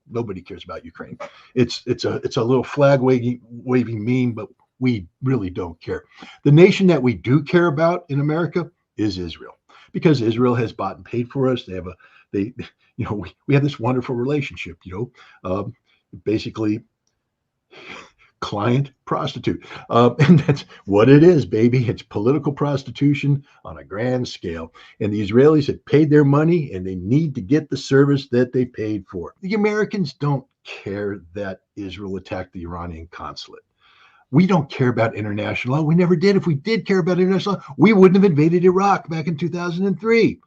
Nobody cares about Ukraine. It's a little flag waving meme, but we really don't care. The nation that we do care about in America is Israel, because Israel has bought and paid for us. We have this wonderful relationship. Basically client prostitute, and that's what it is, baby. It's political prostitution on a grand scale, and the Israelis have paid their money and they need to get the service that they paid for. The Americans don't care that Israel attacked the Iranian consulate. We don't care about international law. We never did. If we did care about international law, we wouldn't have invaded Iraq back in 2003.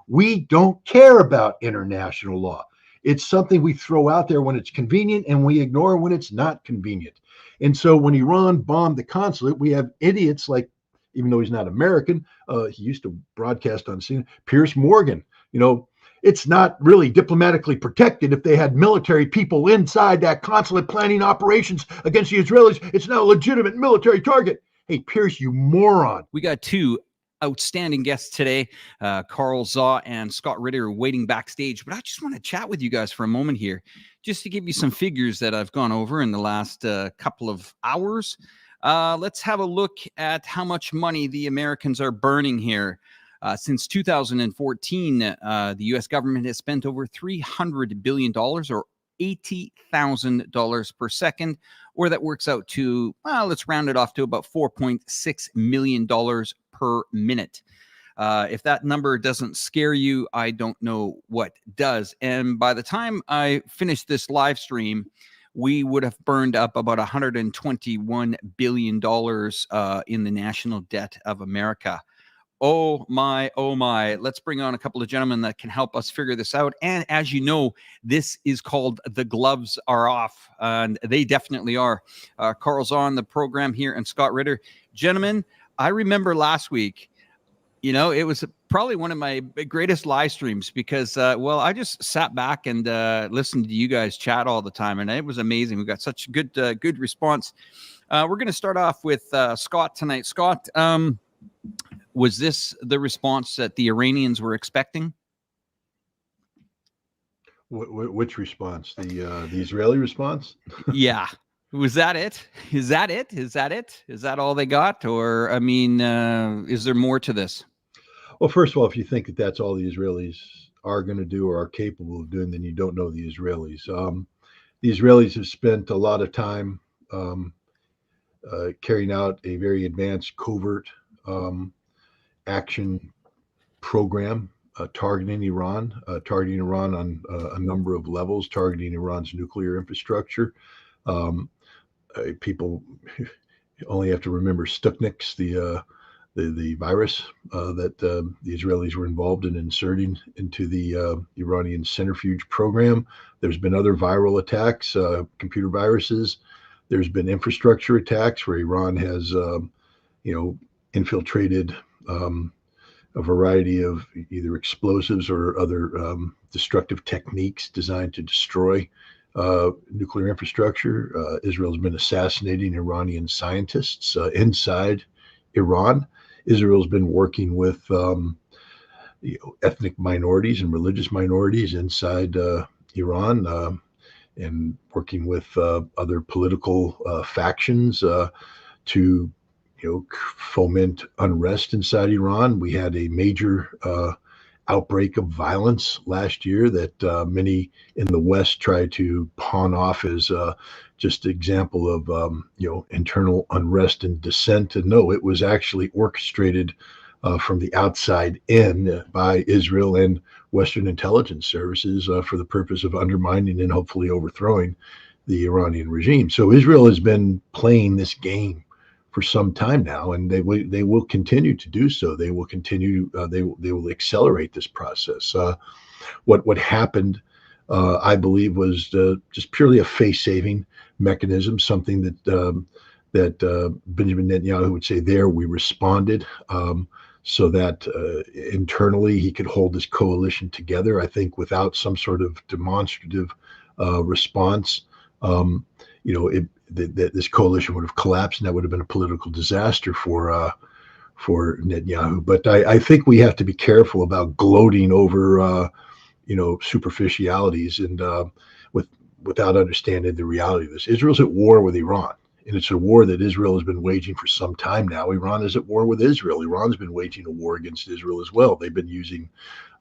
We don't care about international law. It's something we throw out there when it's convenient and we ignore when it's not convenient. And so when Iran bombed the consulate, we have idiots like, even though he's not American, he used to broadcast on CNN, Piers Morgan. It's not really diplomatically protected if they had military people inside that consulate planning operations against the Israelis. It's now a legitimate military target. Hey, Piers, you moron. We got two outstanding guests today, Carl Zaw and Scott Ritter, waiting backstage. But I just want to chat with you guys for a moment here, just to give you some figures that I've gone over in the last couple of hours. Let's have a look at how much money the Americans are burning here. Since 2014, the U.S. government has spent over $300 billion, or $80,000 per second, or that works out to, let's round it off to about $4.6 million per minute. If that number doesn't scare you, I don't know what does. And by the time I finish this live stream, we would have burned up about $121 billion in the national debt of America. Oh my, oh my. Let's bring on a couple of gentlemen that can help us figure this out. And as you know, this is called The Gloves Are Off, and they definitely are. Carl's on the program here, and Scott Ritter. Gentlemen, I remember last week, it was probably one of my greatest live streams because, I just sat back and listened to you guys chat all the time, and it was amazing. We got such good response. We're going to start off with Scott tonight. Scott, was this the response that the Iranians were expecting? Which response? The Israeli response? Yeah. Was that it? Is that it? Is that all they got? Or, is there more to this? Well, first of all, if you think that that's all the Israelis are going to do or are capable of doing, then you don't know the Israelis. The Israelis have spent a lot of time carrying out a very advanced covert action program targeting Iran on a number of levels, targeting Iran's nuclear infrastructure. People only have to remember Stuxnet, the virus that the Israelis were involved in inserting into the Iranian centrifuge program. There's been other viral attacks, computer viruses. There's been infrastructure attacks where Iran has, infiltrated a variety of either explosives or other destructive techniques designed to destroy nuclear infrastructure. Israel's been assassinating Iranian scientists inside Iran. Israel's been working with ethnic minorities and religious minorities inside Iran, and working with other political factions to foment unrest inside Iran. We had a major outbreak of violence last year that many in the West tried to pawn off as just an example of internal unrest and dissent. And no, it was actually orchestrated from the outside in by Israel and Western intelligence services for the purpose of undermining and hopefully overthrowing the Iranian regime. So Israel has been playing this game for some time now, and they will continue to do so. They will continue. They will accelerate this process. What happened, I believe, was just purely a face-saving mechanism. Something that Benjamin Netanyahu would say, "There, we responded," so that internally he could hold this coalition together. I think without some sort of demonstrative response, this coalition would have collapsed, and that would have been a political disaster for Netanyahu. But I think we have to be careful about gloating over superficialities. And with without understanding the reality of this. Israel's at war with Iran, and it's a war that Israel has been waging for some time now. Iran is at war with Israel. Iran's been waging a war against Israel as well. They've been using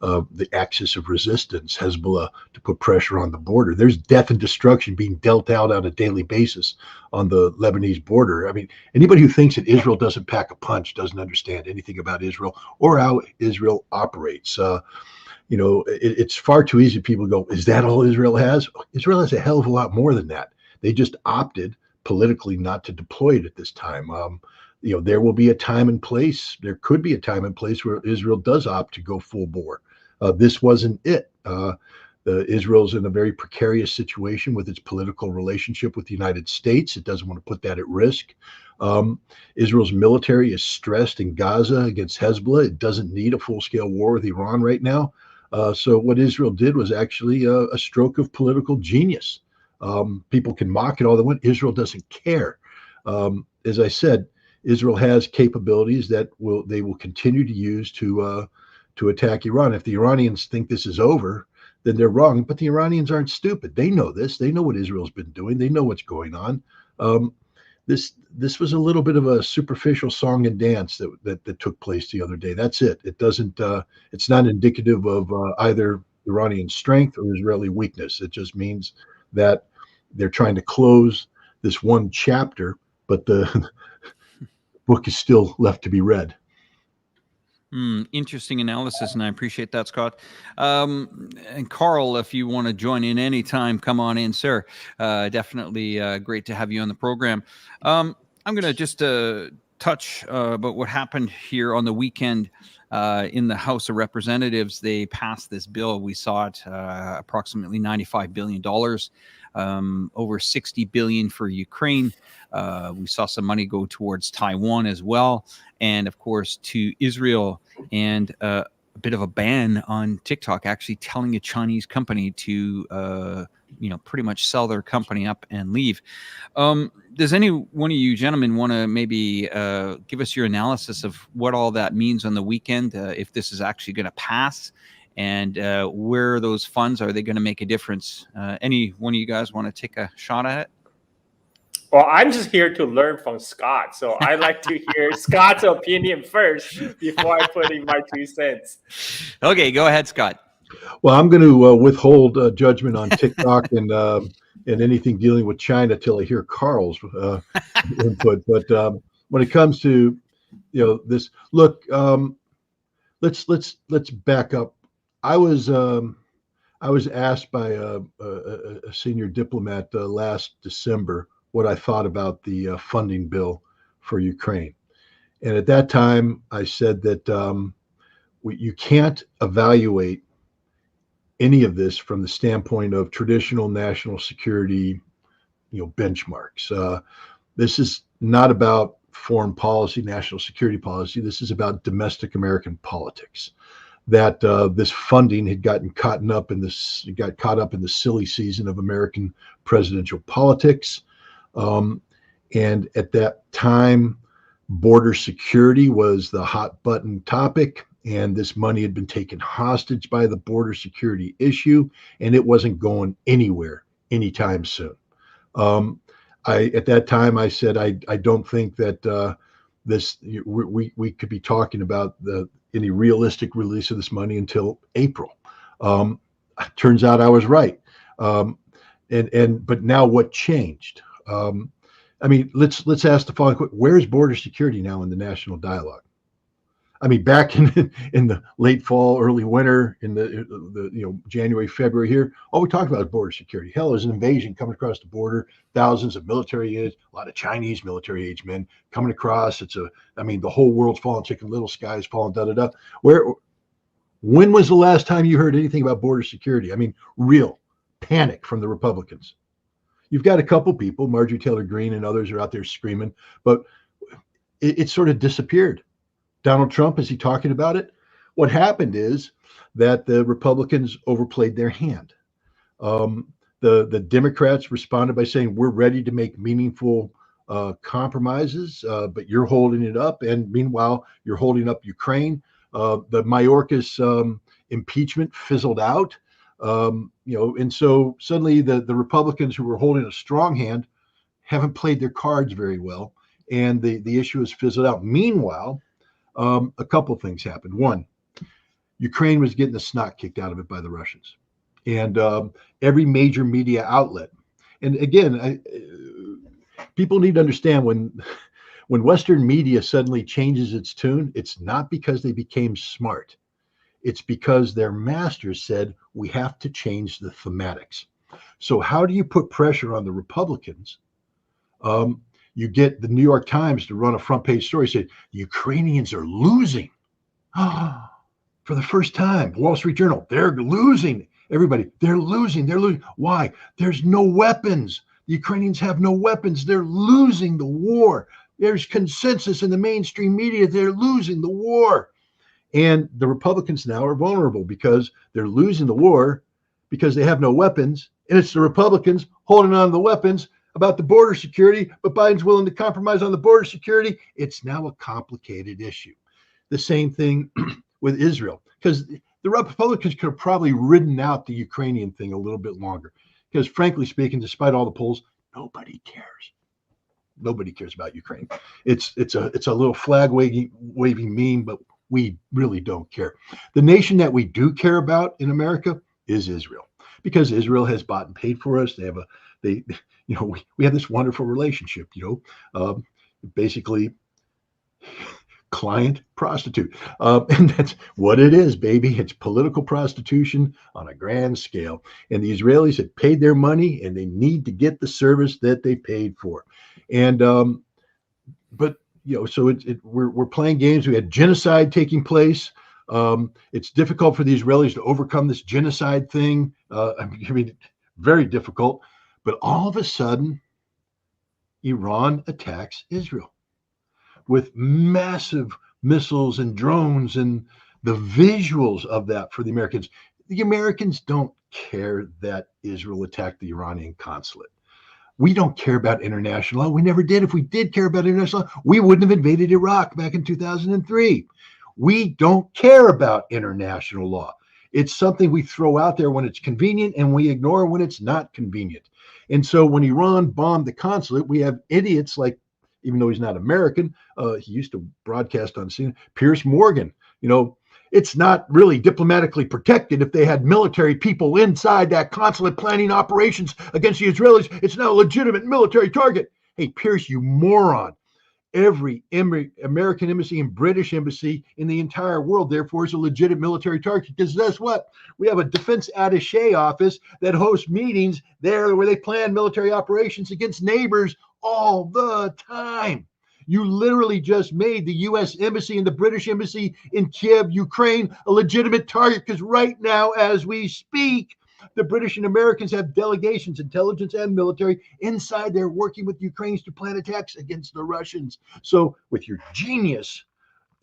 the axis of resistance, Hezbollah, to put pressure on the border. There's death and destruction being dealt out on a daily basis on the Lebanese border. I mean, anybody who thinks that Israel doesn't pack a punch doesn't understand anything about Israel or how Israel operates. It's far too easy. People go, is that all Israel has? Israel has a hell of a lot more than that. They just opted politically not to deploy it at this time. There will be a time and place. There could be a time and place where Israel does opt to go full bore. This wasn't it. Israel's in a very precarious situation with its political relationship with the United States. It doesn't want to put that at risk. Israel's military is stressed in Gaza against Hezbollah. It doesn't need a full-scale war with Iran right now. So what Israel did was actually a stroke of political genius. People can mock it all they want. Israel doesn't care. As I said, Israel has capabilities that they will continue to use to attack Iran. If the Iranians think this is over, then they're wrong. But the Iranians aren't stupid. They know this. They know what Israel's been doing. They know what's going on. This was a little bit of a superficial song and dance that took place the other day. That's it. It doesn't. It's not indicative of either Iranian strength or Israeli weakness. It just means that they're trying to close this one chapter, but the book is still left to be read. Interesting analysis, and I appreciate that, Scott. And Carl, if you want to join in anytime, come on in, sir. Definitely great to have you on the program. I'm going to just touch about what happened here on the weekend in the House of Representatives. They passed this bill. We saw it, approximately $95 billion, over $60 billion for Ukraine. We saw some money go towards Taiwan as well, and of course to Israel, and a bit of a ban on TikTok actually telling a Chinese company to pretty much sell their company up and leave. Does any one of you gentlemen want to maybe give us your analysis of what all that means on the weekend, if this is actually going to pass, and where those funds are they going to make a difference? Any one of you guys want to take a shot at it? Well, I'm just here to learn from Scott, so I like to hear Scott's opinion first before I put in my 2 cents. Okay, go ahead, Scott. Well, I'm going to withhold judgment on TikTok and anything dealing with China till I hear Carl's input. But when it comes to this, look, let's back up. I was asked by a senior diplomat last December what I thought about the funding bill for Ukraine. And at that time, I said that you can't evaluate any of this from the standpoint of traditional national security, benchmarks. This is not about foreign policy, national security policy. This is about domestic American politics. That this funding had got caught up in the silly season of American presidential politics. And at that time, border security was the hot button topic, and this money had been taken hostage by the border security issue, and it wasn't going anywhere anytime soon. At that time, I said I don't think that we could be talking about any realistic release of this money until April. Turns out I was right. But now what changed? Let's ask the following question: where's border security now in the national dialogue? Back in the late fall, early winter, in the January, February here, all we talked about is border security. Hell, there's an invasion coming across the border, thousands of military age, a lot of Chinese military age men coming across. The whole world's falling, chicken little, sky's falling, da-da-da. When was the last time you heard anything about border security? Real panic from the Republicans. You've got a couple people, Marjorie Taylor Greene and others are out there screaming, but it sort of disappeared. Donald Trump, is he talking about it? What happened is that the Republicans overplayed their hand. The Democrats responded by saying, we're ready to make meaningful compromises, but you're holding it up. And meanwhile, you're holding up Ukraine. The Mayorkas impeachment fizzled out. And so suddenly the Republicans who were holding a strong hand haven't played their cards very well, and the issue has fizzled out. Meanwhile, a couple things happened. One, Ukraine was getting the snot kicked out of it by the Russians, and every major media outlet. And again, people need to understand when Western media suddenly changes its tune, it's not because they became smart. It's because their masters said, we have to change the thematics. So how do you put pressure on the Republicans? You get the New York Times to run a front page story, say, the Ukrainians are losing. For the first time, Wall Street Journal, they're losing. Everybody, they're losing. They're losing. Why? There's no weapons. The Ukrainians have no weapons. They're losing the war. There's consensus in the mainstream media. They're losing the war. And the Republicans now are vulnerable because they're losing the war because they have no weapons. And it's the Republicans holding on to the weapons about the border security, but Biden's willing to compromise on the border security. It's now a complicated issue. The same thing with Israel, because the Republicans could have probably ridden out the Ukrainian thing a little bit longer. Because frankly speaking, despite all the polls, nobody cares. Nobody cares about Ukraine. It's a little flag waving meme, but we really don't care. The nation that we do care about in America is Israel, because Israel has bought and paid for us. We have this wonderful relationship. Basically, client prostitute, and that's what it is, baby. It's political prostitution on a grand scale. And the Israelis have paid their money, and they need to get the service that they paid for. And but so we're playing games. We had genocide taking place. It's difficult for the Israelis to overcome this genocide thing. I mean, very difficult. But all of a sudden, Iran attacks Israel with massive missiles and drones, and the visuals of that for the Americans. The Americans don't care that Israel attacked the Iranian consulate. We don't care about international law. We never did. If we did care about international law, we wouldn't have invaded Iraq back in 2003. We don't care about international law. It's something we throw out there when it's convenient, and we ignore when it's not convenient. And so when Iran bombed the consulate, we have idiots like, even though he's not American, he used to broadcast on CNN, Piers Morgan. It's not really diplomatically protected if they had military people inside that consulate planning operations against the Israelis. It's now a legitimate military target. Hey, Piers, you moron. Every American embassy and British embassy in the entire world, therefore, is a legitimate military target. Because guess what? We have a defense attaché office that hosts meetings there where they plan military operations against neighbors all the time. You literally just made the U.S. Embassy and the British Embassy in Kiev, Ukraine, a legitimate target, because right now, as we speak, the British and Americans have delegations, intelligence and military, inside there working with Ukrainians to plan attacks against the Russians. So with your genius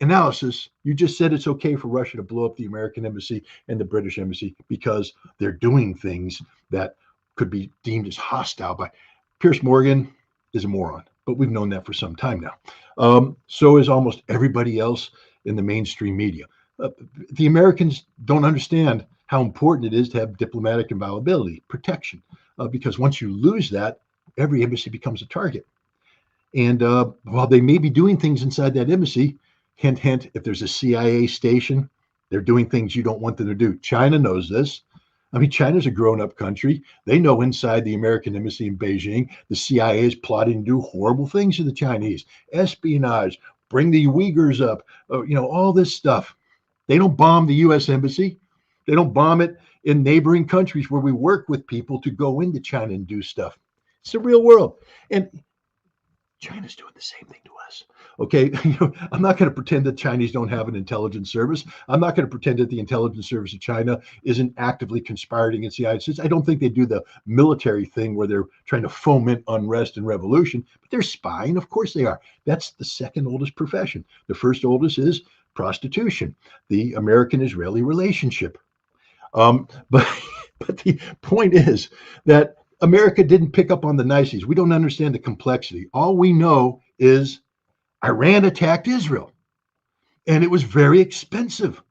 analysis, you just said it's okay for Russia to blow up the American embassy and the British embassy because they're doing things that could be deemed as hostile by Piers Morgan is a moron. But we've known that for some time now. So is almost everybody else in the mainstream media. The Americans don't understand how important it is to have diplomatic inviolability, protection, because once you lose that, every embassy becomes a target. And while they may be doing things inside that embassy, hint, hint, if there's a CIA station, they're doing things you don't want them to do. China knows this. I mean, China's a grown-up country. They know inside the American embassy in Beijing, the CIA is plotting to do horrible things to the Chinese. Espionage, bring the Uyghurs up, all this stuff. They don't bomb the U.S. embassy. They don't bomb it in neighboring countries where we work with people to go into China and do stuff. It's the real world. And China's doing the same thing to us. Okay, I'm not going to pretend that Chinese don't have an intelligence service. I'm not going to pretend that the intelligence service of China isn't actively conspiring against the United States. I don't think they do the military thing where they're trying to foment unrest and revolution, but they're spying. Of course they are. That's the second oldest profession. The first oldest is prostitution, the American-Israeli relationship. But the point is that America didn't pick up on the niceties. We don't understand the complexity. All we know is Iran attacked Israel, and it was very expensive,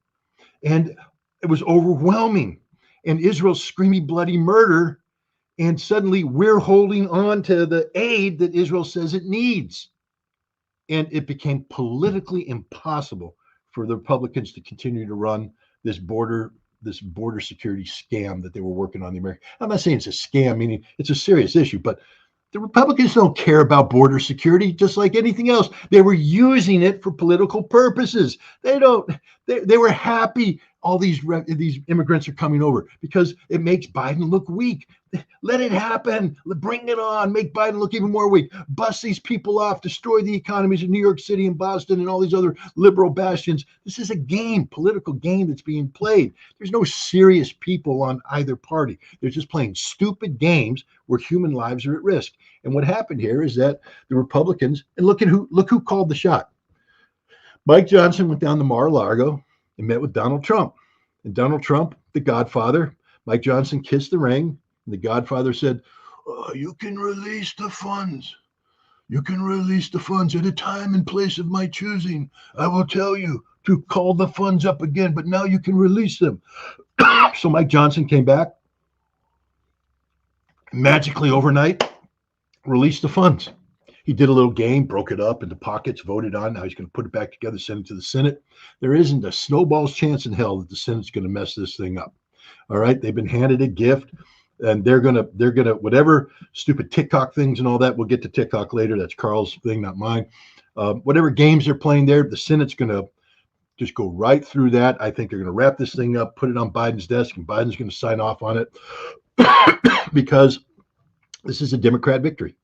and it was overwhelming. and Israel's screaming bloody murder. And suddenly we're holding on to the aid that Israel says it needs. And it became politically impossible for the Republicans to continue to run this border security scam that they were working on the American. I'm not saying it's a scam, meaning it's a serious issue, but the Republicans don't care about border security, just like anything else. They were using it for political purposes. They were happy all these immigrants are coming over because it makes Biden look weak. Let it happen. Bring it on. Make Biden look even more weak. Bust these people off. Destroy the economies of New York City and Boston and all these other liberal bastions. This is a game, political game that's being played. There's no serious people on either party. They're just playing stupid games where human lives are at risk. And what happened here is that the Republicans, and look who called the shot. Mike Johnson went down to Mar-a-Lago and met with Donald Trump. And Donald Trump, the Godfather, Mike Johnson kissed the ring. And the Godfather said, you can release the funds. You can release the funds at a time and place of my choosing. I will tell you to call the funds up again, but now you can release them. So Mike Johnson came back, magically overnight, released the funds. He did a little game, broke it up into pockets, voted on. Now he's going to put it back together, send it to the Senate. There isn't a snowball's chance in hell that the Senate's going to mess this thing up. All right. They've been handed a gift, and they're gonna whatever stupid TikTok things and all that. We'll get to TikTok later. That's Carl's thing, not mine. Whatever games they're playing there, the Senate's going to just go right through that. I think they're going to wrap this thing up, put it on Biden's desk, and Biden's going to sign off on it because this is a Democrat victory.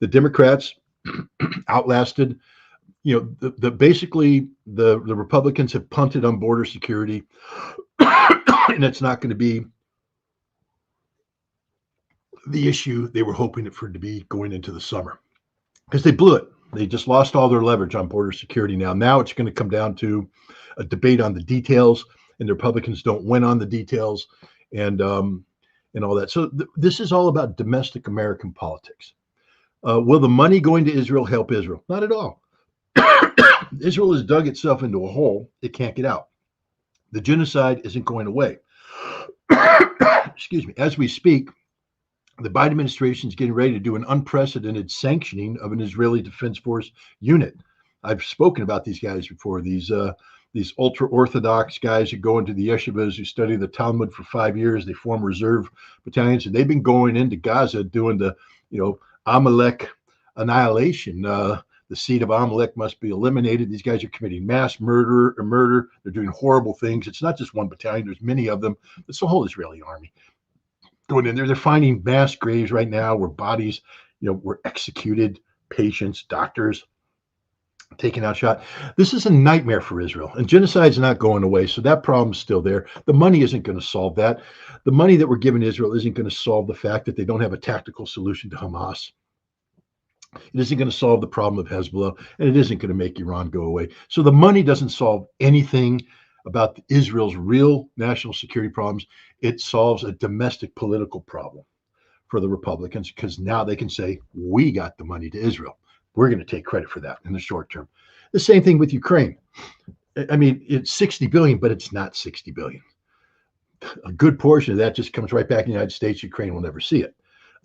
The Democrats outlasted, basically the Republicans have punted on border security, and it's not going to be the issue they were hoping for it to be going into the summer, because they blew it. They just lost all their leverage on border security. Now it's going to come down to a debate on the details, and the Republicans don't win on the details, and all that. So this is all about domestic American politics. Will the money going to Israel help Israel? Not at all. Israel has dug itself into a hole it can't get out. The genocide isn't going away. Excuse me. As we speak, the Biden administration is getting ready to do an unprecedented sanctioning of an Israeli Defense Force unit. I've spoken about these guys before. These ultra-Orthodox guys who go into the yeshivas, who study the Talmud for 5 years. They form reserve battalions, and they've been going into Gaza doing the, Amalek annihilation. The seed of Amalek must be eliminated. These guys are committing mass murder. They're doing horrible things. It's not just one battalion. There's many of them. It's the whole Israeli army going in there. They're finding mass graves right now where bodies, were executed, patients, doctors taken out shot. This is a nightmare for Israel, and genocide's not going away. So that problem's still there. The money isn't going to solve that. The money that we're giving Israel isn't going to solve the fact that they don't have a tactical solution to Hamas. It isn't going to solve the problem of Hezbollah, and it isn't going to make Iran go away. So the money doesn't solve anything about Israel's real national security problems. It solves a domestic political problem for the Republicans, because now they can say, we got the money to Israel. We're going to take credit for that in the short term. The same thing with Ukraine. I mean, it's 60 billion, but it's not 60 billion. A good portion of that just comes right back in the United States. Ukraine will never see it.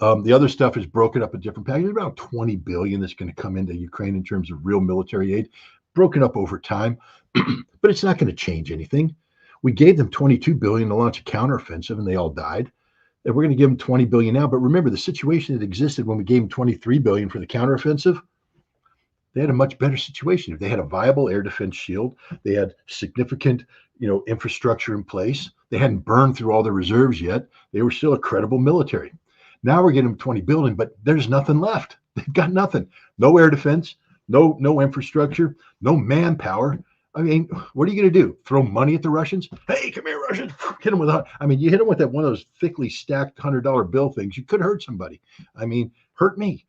The other stuff is broken up in different packages. Around 20 billion that's going to come into Ukraine in terms of real military aid, broken up over time, but it's not going to change anything. We gave them 22 billion to launch a counteroffensive, and they all died. And we're going to give them 20 billion now. But remember, the situation that existed when we gave them 23 billion for the counteroffensive, they had a much better situation. If they had a viable air defense shield, they had significant, infrastructure in place. They hadn't burned through all their reserves yet. They were still a credible military. Now we're getting them 20 billion, but there's nothing left. They've got nothing. No air defense, no infrastructure, no manpower. I mean, what are you going to do? Throw money at the Russians? Hey, come here, Russians. Hit them with you hit them with that one of those thickly stacked $100 bill things. You could hurt somebody. Hurt me.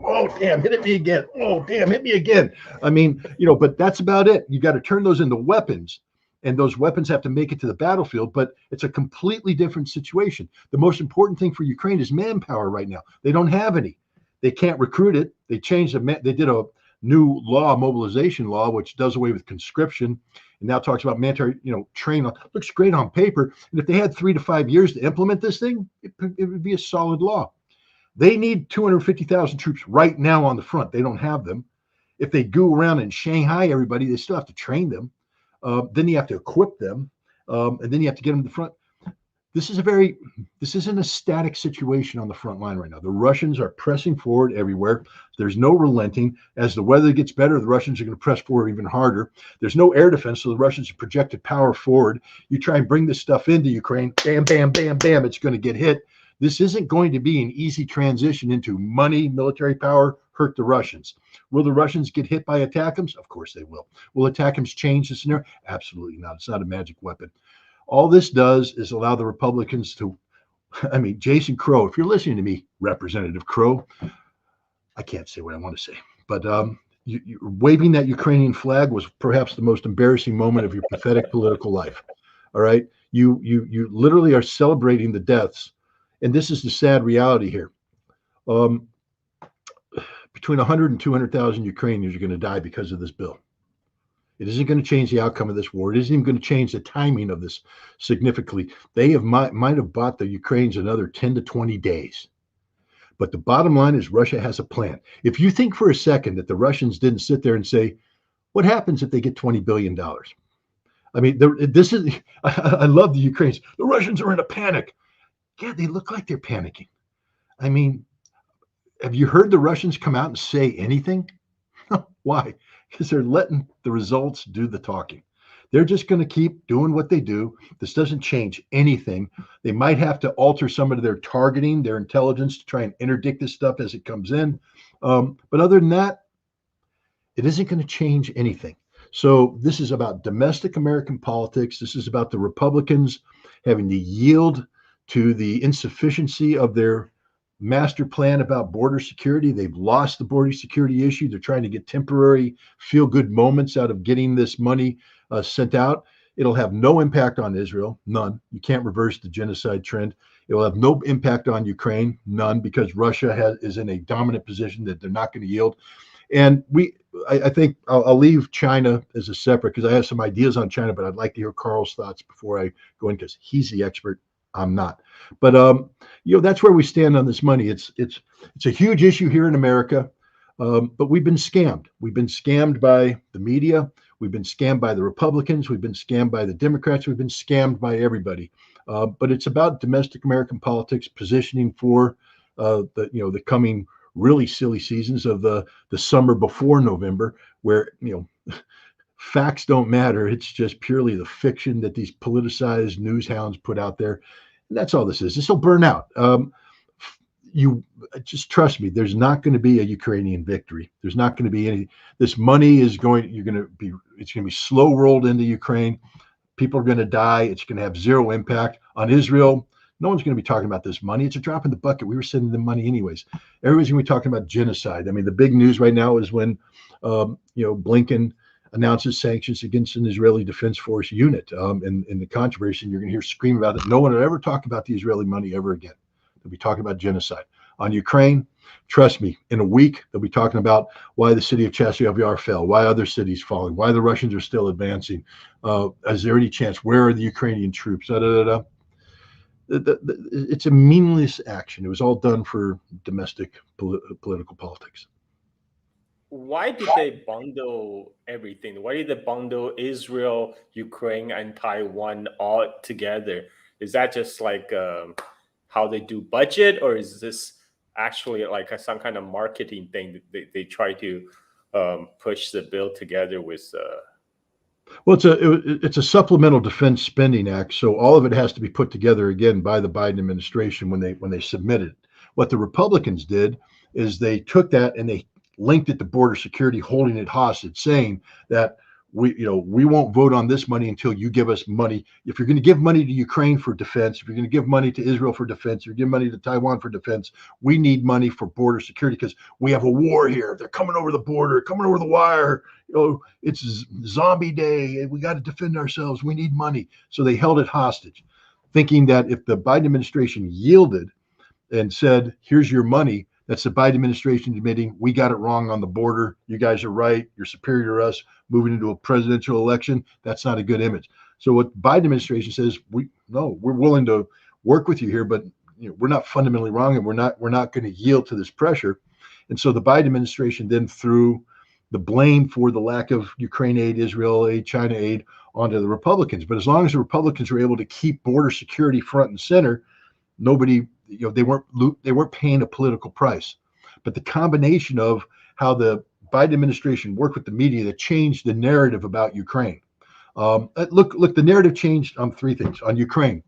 Oh, damn, hit me again. Oh, damn, hit me again. But that's about it. You got to turn those into weapons, and those weapons have to make it to the battlefield, but it's a completely different situation. The most important thing for Ukraine is manpower right now. They don't have any. They can't recruit it. They did a new law, mobilization law, which does away with conscription, and now talks about mandatory, train. Looks great on paper. And if they had 3 to 5 years to implement this thing, it would be a solid law. They need 250,000 troops right now on the front. They don't have them. If they go around and Shanghai everybody, they still have to train them. Then you have to equip them, and then you have to get them to the front. This isn't a static situation on the front line right now. The Russians are pressing forward everywhere. There's no relenting. As the weather gets better, the Russians are going to press forward even harder. There's no air defense, so the Russians have projected power forward. You try and bring this stuff into Ukraine, bam, bam, bam, bam, it's going to get hit. This isn't going to be an easy transition into money, military power, hurt the Russians. Will the Russians get hit by ATACMS? Of course they will. Will ATACMS change the scenario? Absolutely not. It's not a magic weapon. All this does is allow the Republicans to, Jason Crow, if you're listening to me, Representative Crow, I can't say what I want to say, but you waving that Ukrainian flag was perhaps the most embarrassing moment of your pathetic political life. All right. You literally are celebrating the deaths. And this is the sad reality here. Between 100 and 200,000 Ukrainians are going to die because of this bill. It isn't going to change the outcome of this war. It isn't even going to change the timing of this significantly. They might have bought the Ukrainians another 10 to 20 days. But the bottom line is Russia has a plan. If you think for a second that the Russians didn't sit there and say, what happens if they get $20 billion? I love the Ukrainians. The Russians are in a panic. Yeah, they look like they're panicking. Have you heard the Russians come out and say anything? Why? Because they're letting the results do the talking. They're just going to keep doing what they do. This doesn't change anything. They might have to alter some of their targeting, their intelligence to try and interdict this stuff as it comes in. But other than that, it isn't going to change anything. So this is about domestic American politics. This is about the Republicans having to yield to the insufficiency of their master plan about border security. They've lost the border security issue. They're trying to get temporary feel-good moments out of getting this money sent out. It'll have no impact on Israel, none. You can't reverse the genocide trend. It will have no impact on Ukraine, none, because Russia is in a dominant position that they're not going to yield. And I think I'll leave China as a separate, because I have some ideas on China, but I'd like to hear Carl's thoughts before I go in, because he's the expert. I'm not. But that's where we stand on this money. It's a huge issue here in America, but we've been scammed. We've been scammed by the media. We've been scammed by the Republicans. We've been scammed by the Democrats. We've been scammed by everybody. But it's about domestic American politics, positioning for the coming really silly seasons of the summer before November, where facts don't matter. It's just purely the fiction that these politicized news hounds put out there. And that's all this is. This will burn out. You just trust me. There's not going to be a Ukrainian victory. There's not going to be any. This money is going. It's going to be slow rolled into Ukraine. People are going to die. It's going to have zero impact on Israel. No one's going to be talking about this money. It's a drop in the bucket. We were sending them money anyways. Everybody's going to be talking about genocide. The big news right now is when Blinken announces sanctions against an Israeli Defense Force unit. In the controversy, you're going to hear scream about it. No one will ever talk about the Israeli money ever again. They'll be talking about genocide. On Ukraine, trust me, in a week, they'll be talking about why the city of Chasiv Yar fell, why other cities falling, why the Russians are still advancing. Is there any chance? Where are the Ukrainian troops? It's a meaningless action. It was all done for domestic political politics. Why did they bundle everything? Why did they bundle Israel, Ukraine, and Taiwan all together? Is that just like how they do budget, or is this actually like some kind of marketing thing that they try to push the bill together with? Well, it's a supplemental defense spending act, so all of it has to be put together again by the Biden administration when they submit it. What the Republicans did is they took that and they linked it to border security, holding it hostage, saying that we won't vote on this money until you give us money. If you're going to give money to Ukraine for defense, if you're going to give money to Israel for defense, if you're give money to Taiwan for defense, we need money for border security because we have a war here. They're coming over the border, coming over the wire. It's zombie day. We got to defend ourselves. We need money. So they held it hostage, thinking that if the Biden administration yielded and said, here's your money, That's the Biden administration admitting we got it wrong on the border. You guys are right. You're superior to us. Moving into a presidential election, that's not a good image. So what the Biden administration says, we're willing to work with you here, but we're not fundamentally wrong, and we're not going to yield to this pressure. And so the Biden administration then threw the blame for the lack of Ukraine aid, Israel aid, China aid onto the Republicans. But as long as the Republicans were able to keep border security front and center, nobody, they weren't paying a political price. But the combination of how the Biden administration worked with the media that changed the narrative about Ukraine. Look, the narrative changed on three things. On Ukraine,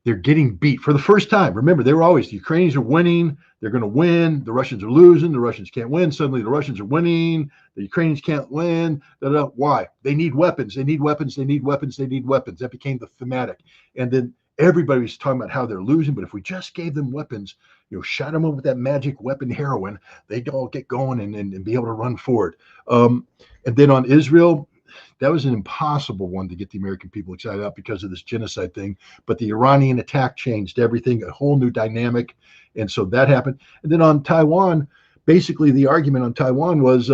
they're getting beat for the first time. Remember, they were always, the Ukrainians are winning. They're going to win. The Russians are losing. The Russians can't win. Suddenly the Russians are winning. The Ukrainians can't win. Why? They need weapons. They need weapons. They need weapons. They need weapons. That became the thematic. And then everybody was talking about how they're losing. But if we just gave them weapons, shot them over with that magic weapon heroin, they'd all get going and be able to run forward. And then on Israel, that was an impossible one to get the American people excited about because of this genocide thing. But the Iranian attack changed everything, a whole new dynamic. And so that happened. And then on Taiwan, basically the argument on Taiwan was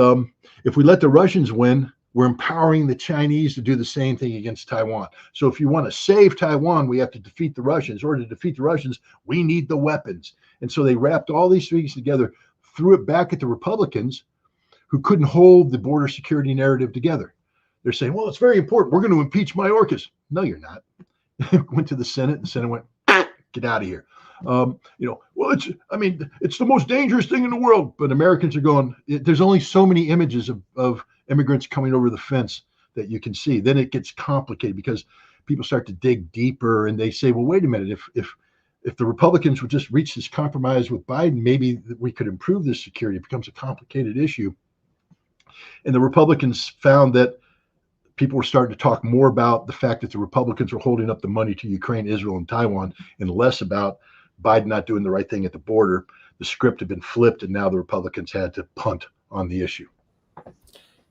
if we let the Russians win, we're empowering the Chinese to do the same thing against Taiwan. So if you want to save Taiwan, we have to defeat the Russians. Or to defeat the Russians, we need the weapons. And so they wrapped all these things together, threw it back at the Republicans who couldn't hold the border security narrative together. They're saying, well, it's very important. We're going to impeach Mayorkas. No, you're not. Went to the Senate. The Senate went, get out of here. Well, it's the most dangerous thing in the world. But Americans are going, there's only so many images of immigrants coming over the fence that you can see. Then it gets complicated because people start to dig deeper and they say, well, wait a minute. If the Republicans would just reach this compromise with Biden, maybe we could improve this security. It becomes a complicated issue. And the Republicans found that people were starting to talk more about the fact that the Republicans were holding up the money to Ukraine, Israel, and Taiwan, and less about Biden not doing the right thing at the border. The script had been flipped, and now the Republicans had to punt on the issue.